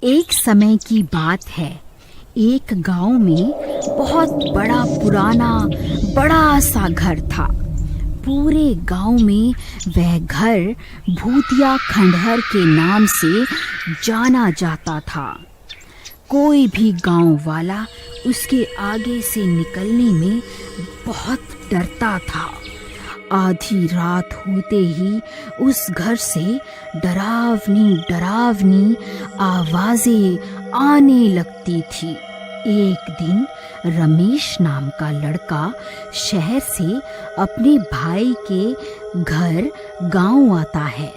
एक समय की बात है। एक गांव में बहुत बड़ा पुराना बड़ा सा घर था। पूरे गांव में वह घर भूतिया खंडहर के नाम से जाना जाता था। कोई भी गांव वाला उसके आगे से निकलने में बहुत डरता था। आधी रात होते ही उस घर से डरावनी डरावनी आवाजें आने लगती थी। एक दिन रमेश नाम का लड़का शहर से अपने भाई के घर गांव आता है।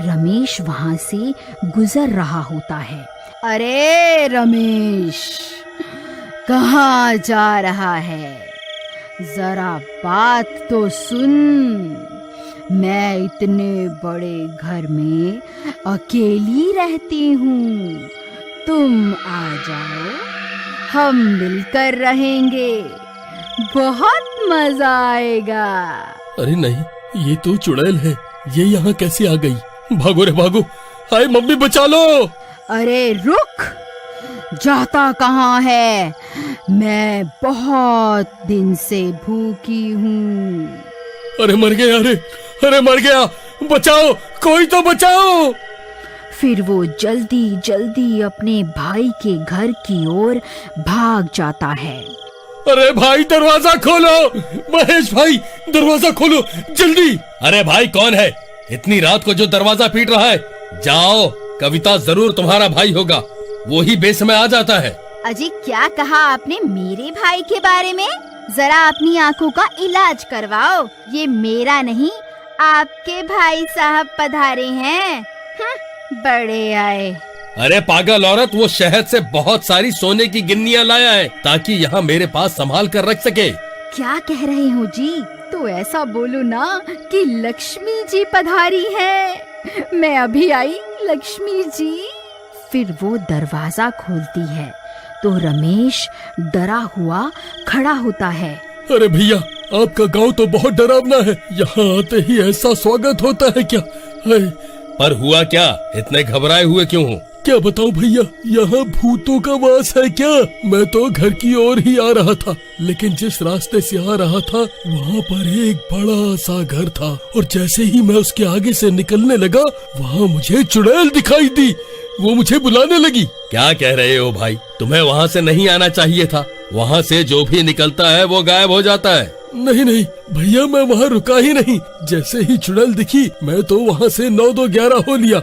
रमेश वहां से गुजर रहा होता है। अरे रमेश, कहाँ जा रहा है? जरा बात तो सुन। मैं इतने बड़े घर में अकेली रहती हूँ। तुम आ जाओ, हम मिलकर रहेंगे, बहुत मजा आएगा। अरे नहीं, ये तो चुड़ैल है। ये यहाँ कैसे आ गई? भागो रे भागो! हाय मम्मी, बचा लो! अरे रुक, जाता कहाँ है? मैं बहुत दिन से भूखी हूँ। अरे मर गया! अरे मर गया! बचाओ, कोई तो बचाओ! फिर वो जल्दी जल्दी अपने भाई के घर की ओर भाग जाता है। अरे भाई, दरवाजा खोलो! महेश भाई, दरवाजा खोलो जल्दी! अरे भाई, कौन है इतनी रात को जो दरवाजा पीट रहा है? जाओ, कविता जरूर तुम्हारा भाई होगा, वो ही बेसमय आ जाता है। अजी, क्या कहा आपने मेरे भाई के बारे में? जरा अपनी आंखों का इलाज करवाओ। ये मेरा नहीं, आपके भाई साहब पधारे हैं। बड़े आए। अरे पागल औरत, वो शहर से बहुत सारी सोने की गिन्नियां लाया है ताकि यहाँ मेरे पास संभाल कर रख सके। क्या कह रहे हो जी? तो ऐसा बोलो ना कि लक्ष्मी जी पधारी है। मैं अभी आई लक्ष्मी जी। फिर वो दरवाजा खोलती है तो रमेश डरा हुआ खड़ा होता है। अरे भैया, आपका गांव तो बहुत डरावना है। यहाँ आते ही ऐसा स्वागत होता है क्या? पर हुआ क्या? इतने घबराए हुए क्यों हो? क्या बताऊं भैया, यहाँ भूतों का वास है क्या? मैं तो घर की ओर ही आ रहा था, लेकिन जिस रास्ते से आ रहा था वहाँ पर एक बड़ा सा घर था, और जैसे ही मैं उसके आगे से निकलने लगा वहाँ मुझे चुड़ैल दिखाई दी। वो मुझे बुलाने लगी। क्या कह रहे हो भाई? तुम्हें वहाँ से नहीं आना चाहिए था। वहाँ से जो भी निकलता है वो गायब हो जाता है। नहीं भैया, मैं वहाँ रुका ही नहीं। जैसे ही चुड़ैल दिखी मैं तो वहाँ से 9-2-11 हो लिया।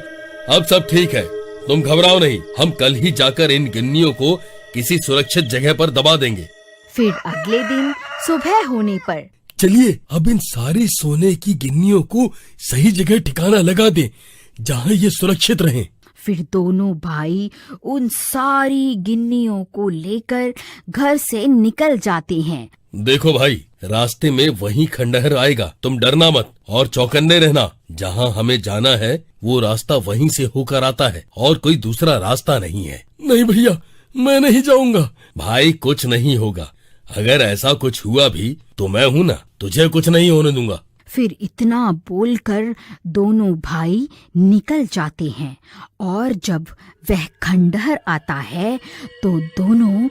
अब सब ठीक है, तुम घबराओ नहीं। हम कल ही जाकर इन गिन्नियों को किसी सुरक्षित जगह पर दबा देंगे। फिर अगले दिन सुबह होने पर चलिए अब इन सारी सोने की गिन्नियों को सही जगह ठिकाना लगा दें, जहाँ ये सुरक्षित रहें। फिर दोनों भाई उन सारी गिन्नियों को लेकर घर से निकल जाते हैं। देखो भाई, रास्ते में वही खंडहर आएगा, तुम डरना मत और चौकन्ने रहना। जहाँ हमें जाना है वो रास्ता वहीं से होकर आता है और कोई दूसरा रास्ता नहीं है। नहीं भैया, मैं नहीं जाऊंगा। भाई, कुछ नहीं होगा। अगर ऐसा कुछ हुआ भी तो मैं हूँ ना, तुझे कुछ नहीं होने दूंगा। फिर इतना बोलकर दोनों भाई निकल जाते हैं, और जब वह खंडहर आता है तो दोनों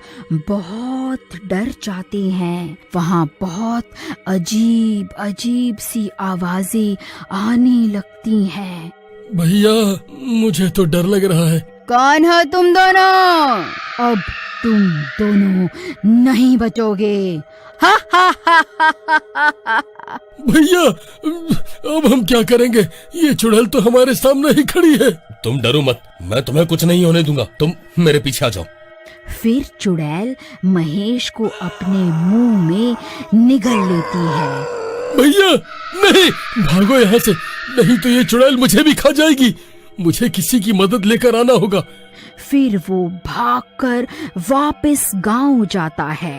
बहुत डर जाते हैं। वहाँ बहुत अजीब अजीब सी आवाजें आने लगती हैं। भैया, मुझे तो डर लग रहा है। कौन हो तुम दोनों? अब तुम दोनों नहीं बचोगे। हा हा हा हा हा हा। भैया, अब हम क्या करेंगे? ये चुड़ैल तो हमारे सामने ही खड़ी है। तुम डरो मत, मैं तुम्हें कुछ नहीं होने दूंगा। तुम मेरे पीछे आ जाओ। फिर चुड़ैल महेश को अपने मुंह में निगल लेती है। भैया नहीं, भागो यहाँ से, नहीं तो ये चुड़ैल मुझे भी खा जाएगी। मुझे किसी की मदद लेकर आना होगा। फिर वो भागकर वापस गांव जाता है।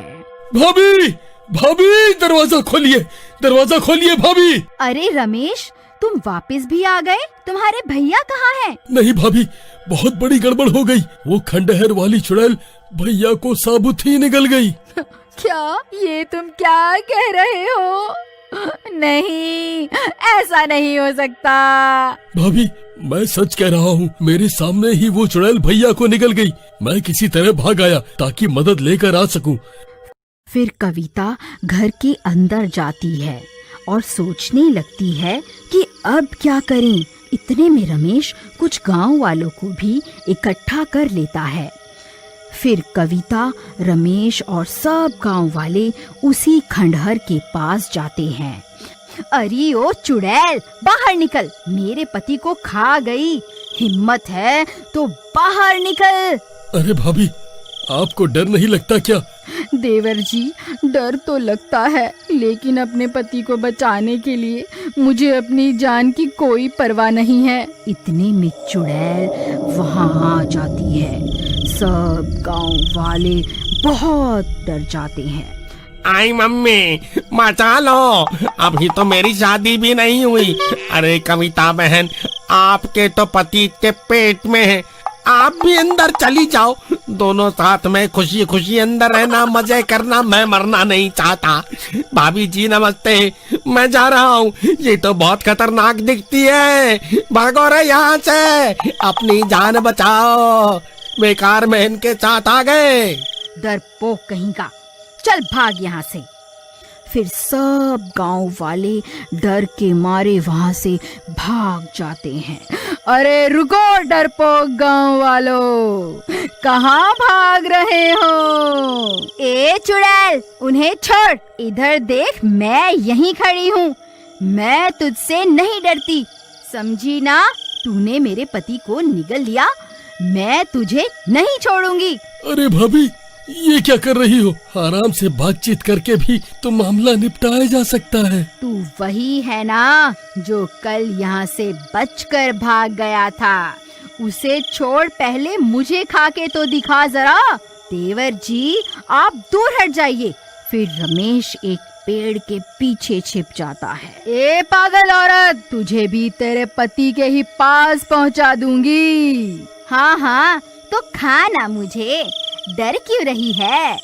भाभी, दरवाजा खोलिए भाभी। अरे रमेश, तुम वापस भी आ गए? तुम्हारे भैया कहाँ हैं? नहीं भाभी, बहुत बड़ी गड़बड़ हो गई। वो खंडहर वाली चुड़ैल भैया को साबुत ही निगल गई। क्या? ये तुम क्या कह रहे हो? नहीं, ऐसा नहीं हो सकता। भाभी, मैं सच कह रहा हूँ, मेरे सामने ही वो चुड़ैल भैया को निकल गई। मैं किसी तरह भाग आया ताकि मदद लेकर आ सकूं। फिर कविता घर के अंदर जाती है और सोचने लगती है कि अब क्या करें। इतने में रमेश कुछ गांव वालों को भी इकट्ठा कर लेता है। फिर कविता, रमेश और सब गांव वाले उसी खंडहर के पास जाते हैं। अरे ओ चुड़ैल, बाहर निकल, मेरे पति को खा गई। हिम्मत है तो बाहर निकल। अरे भाभी, आपको डर नहीं लगता क्या? देवर जी, डर तो लगता है, लेकिन अपने पति को बचाने के लिए मुझे अपनी जान की कोई परवाह नहीं है। इतने में चुड़ैल वहाँ आ जाती है। सब गांव वाले बहुत डर जाते हैं। आई मम्मी, मचा लो, अभी तो मेरी शादी भी नहीं हुई। अरे कविता बहन, आपके तो पति के पेट में है, आप भी अंदर चली जाओ। दोनों साथ में खुशी खुशी अंदर रहना, मजे करना। मैं मरना नहीं चाहता। भाभी जी नमस्ते, मैं जा रहा हूँ। ये तो बहुत खतरनाक दिखती है, भागो रे यहाँ से, अपनी जान बचाओ। बेकार में इनके साथ आ गए। डरपोक कहीं का, चल भाग यहाँ से। फिर सब गांव वाले डर के मारे वहां से भाग जाते हैं। अरे रुको डरपोक गांव वालों, कहाँ भाग रहे हो? ए चुड़ैल, उन्हें छोड़, इधर देख, मैं यहीं खड़ी हूँ। मैं तुझसे नहीं डरती, समझी ना? तूने मेरे पति को निगल लिया, मैं तुझे नहीं छोड़ूंगी। अरे भाभी, ये क्या कर रही हो? आराम से बातचीत करके भी तो मामला निपटाया जा सकता है। तू वही है ना जो कल यहाँ से बचकर भाग गया था। उसे छोड़, पहले मुझे खा के तो दिखा जरा। देवर जी, आप दूर हट जाइए। फिर रमेश एक पेड़ के पीछे छिप जाता है। ए पागल औरत, तुझे भी तेरे पति के ही पास पहुँचा दूंगी। हाँ हाँ, तो खा ना मुझे, डर क्यों रही है?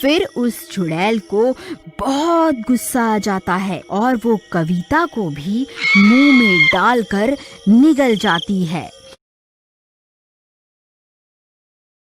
फिर उस चुड़ैल को बहुत गुस्सा आ जाता है और वो कविता को भी मुंह में डालकर निगल जाती है।